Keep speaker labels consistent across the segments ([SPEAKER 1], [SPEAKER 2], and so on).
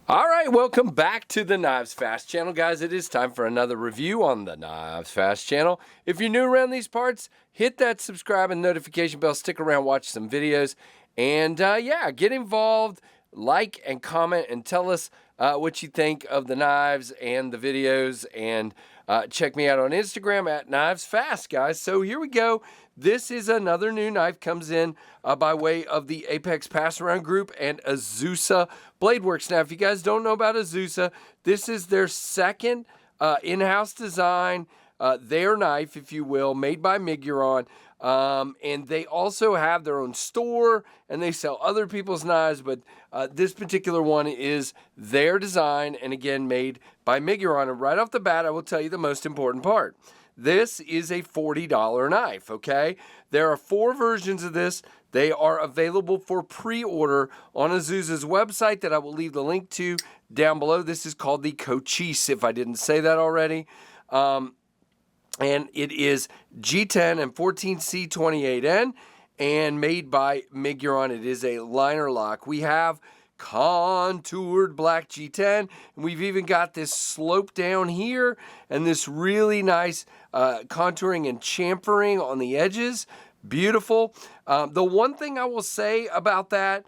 [SPEAKER 1] All right, welcome back to the Knives Fast channel, guys. It is time for another review on the Knives Fast channel. If you're new around these parts, hit that subscribe and notification bell. Stick around, watch some videos, and yeah, get involved, like and comment, and tell us what you think of the knives and the videos. And check me out on Instagram at Knives Fast, guys. So here we go. This is another new knife, comes in by way of the Apex Pass Around Group and Azusa Bladeworks. Now, if you guys don't know about Azusa, this is their second in-house design, their knife, if you will, made by Miguron. And they also have their own store, and they sell other people's knives, but this particular one is their design, and again, made by Miguron. And right off the bat, I will tell you the most important part. This is a $40 knife, okay? There are 4 versions of this. They are available for pre-order on Azusa's website that I will leave the link to down below. This is called the Cochise, if I didn't say that already. And it is G10 and 14C28N and made by Miguron. It is a liner lock. We have contoured black G10, and we've even got this slope down here and this really nice contouring and chamfering on the edges. Beautiful. The one thing I will say about that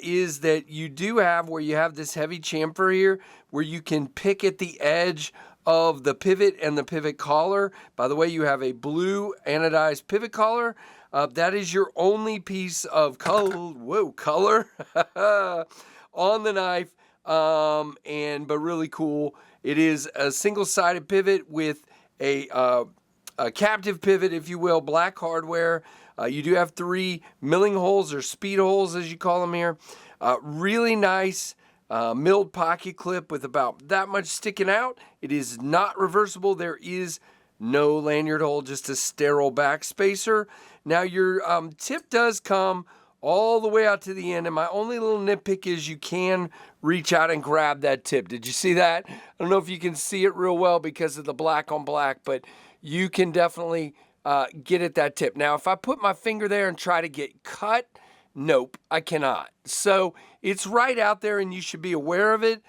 [SPEAKER 1] is that you do have, where you have this heavy chamfer here, where you can pick at the edge of the pivot and the pivot collar. By the way, you have a blue anodized pivot collar. That is your only piece of color on the knife, but really cool. It is a single-sided pivot with a captive pivot, if you will, black hardware. You do have 3 milling holes, or speed holes as you call them here. Really nice milled pocket clip with about that much sticking out. It is not reversible. There is no lanyard hole, just a sterile back spacer. Now your tip does come all the way out to the end, and my only little nitpick is you can reach out and grab that tip. Did you see that? I don't know if you can see it real well because of the black on black, but you can definitely get at that tip. Now, if I put my finger there and try to get cut, nope, I cannot. So it's right out there, and you should be aware of it,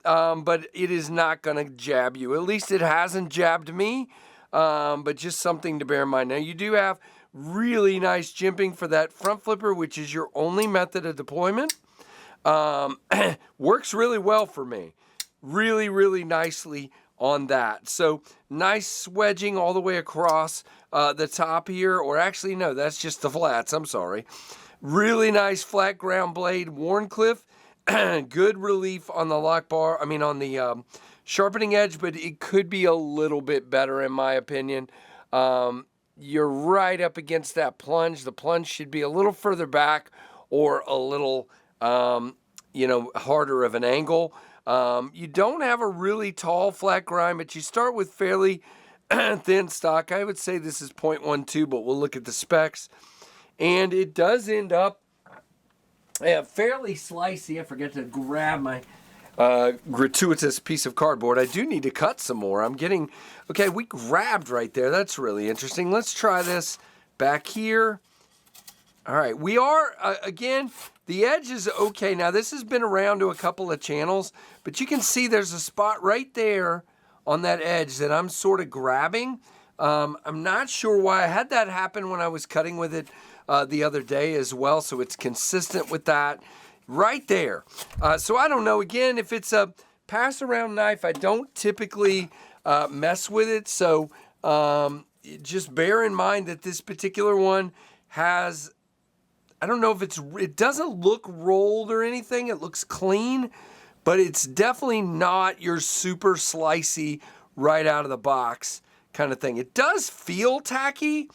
[SPEAKER 1] but it is not going to jab you. At least it hasn't jabbed me, but just something to bear in mind. Now, you do have really nice jimping for that front flipper, which is your only method of deployment. Works really well for me. Really, really nicely on that. So nice swedging all the way across the top here, or actually, no, that's just the flats. I'm sorry. Really nice flat ground blade, Warncliffe. Good relief on the lock bar. I mean, on the sharpening edge, but it could be a little bit better in my opinion. You're right up against that plunge. The plunge should be a little further back, or a little, harder of an angle. You don't have a really tall flat grind, but you start with fairly thin stock. I would say this is 0.12, but we'll look at the specs. And it does end up fairly slicey. I forgot to grab my gratuitous piece of cardboard. I do need to cut some more. Okay, we grabbed right there. That's really interesting. Let's try this back here. All right, we are, again, the edge is okay. Now, this has been around to a couple of channels, but you can see there's a spot right there on that edge that I'm sort of grabbing. I'm not sure why. I had that happen when I was cutting with it the other day as well, so it's consistent with that right there. So I don't know. Again, if it's a pass-around knife, I don't typically mess with it, so just bear in mind that this particular one has, I don't know if it doesn't look rolled or anything. It looks clean, but it's definitely not your super slicey right out of the box kind of thing. It does feel tacky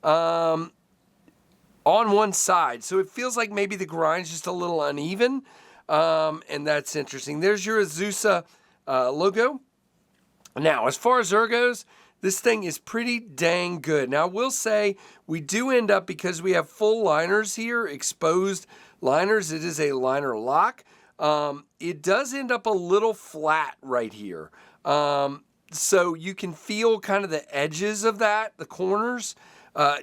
[SPEAKER 1] on one side, so it feels like maybe the grind's just a little uneven, and that's interesting. There's your Azusa logo. Now, as far as goes, this thing is pretty dang good. Now, I will say we do end up, because we have full liners here, exposed liners, it is a liner lock. It does end up a little flat right here. So you can feel kind of the edges of that, the corners.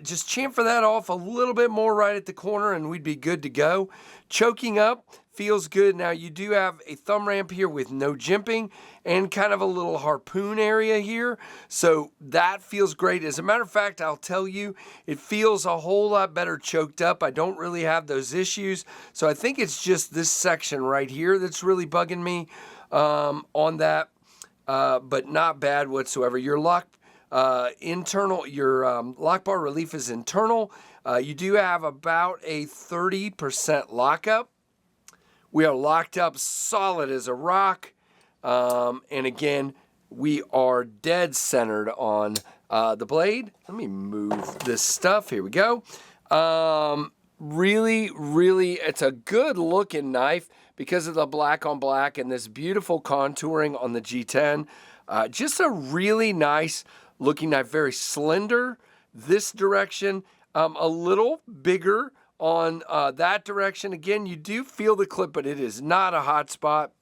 [SPEAKER 1] Just chamfer that off a little bit more right at the corner and we'd be good to go. Choking up feels good. Now you do have a thumb ramp here with no jimping and kind of a little harpoon area here. So that feels great. As a matter of fact, I'll tell you, it feels a whole lot better choked up. I don't really have those issues. So I think it's just this section right here that's really bugging me on that, but not bad whatsoever. Your lock bar relief is internal. You do have about a 30% lockup. We are locked up solid as a rock. And again, we are dead centered on the blade. Let me move this stuff. Here we go. Really, it's a good looking knife because of the black on black and this beautiful contouring on the G10. Just a really nice looking knife, very slender this direction, a little bigger on that direction. Again, you do feel the clip, but it is not a hot spot.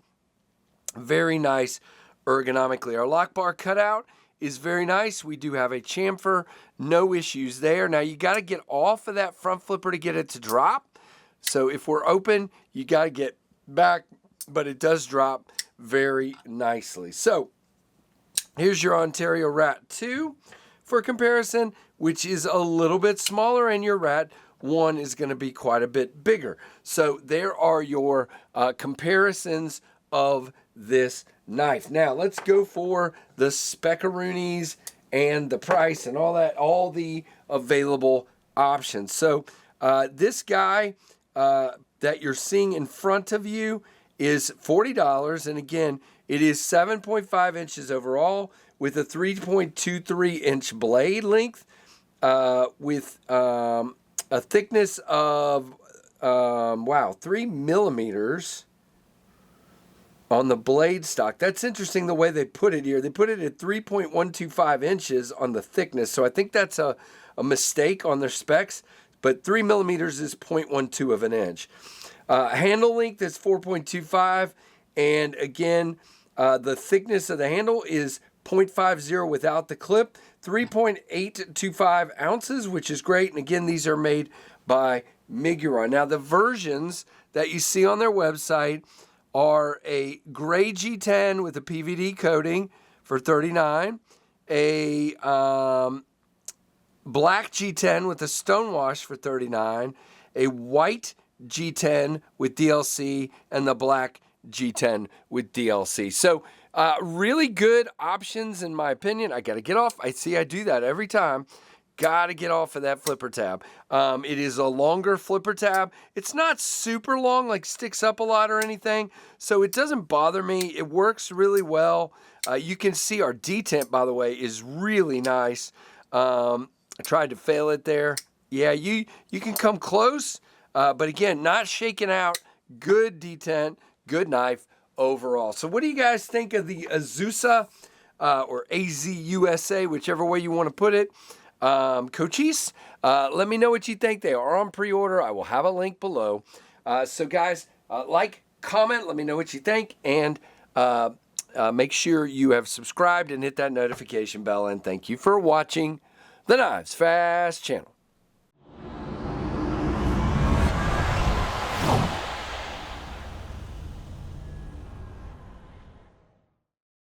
[SPEAKER 1] Very nice ergonomically. Our lock bar cutout is very nice. We do have a chamfer, no issues there. Now you got to get off of that front flipper to get it to drop. So if we're open, you got to get back, but it does drop very nicely. So here's your Ontario Rat 2 for comparison, which is a little bit smaller, and your Rat 1 is going to be quite a bit bigger. So there are your comparisons of this knife. Now let's go for the speckaroonies and the price and all that, all the available options. So this guy that you're seeing in front of you is $40, and again, it is 7.5 inches overall with a 3.23 inch blade length with a thickness of 3 millimeters on the blade stock. That's interesting the way they put it here. They put it at 3.125 inches on the thickness, so I think that's a mistake on their specs, but 3 millimeters is 0.12 of an inch. Handle length is 4.25, and again, the thickness of the handle is 0.50 without the clip, 3.825 ounces, which is great. And again, these are made by Miguron. Now, the versions that you see on their website are a gray G10 with a PVD coating for $39, a black G10 with a stonewash for $39, a white G10 with DLC, and the black G10 with DLC. So really good options in my opinion. I got to get off. I do that every time. Got to get off of that flipper tab. It is a longer flipper tab. It's not super long, like sticks up a lot or anything, so it doesn't bother me. It works really well. You can see our detent, by the way, is really nice. I tried to fail it there. Yeah, you can come close, but again, not shaking out. Good detent, good knife overall. So what do you guys think of the Azusa or AZUSA, whichever way you want to put it, Cochise? Let me know what you think. They are on pre-order. I will have a link below. So guys, like, comment, let me know what you think, and make sure you have subscribed and hit that notification bell. And thank you for watching the Knives Fast channel.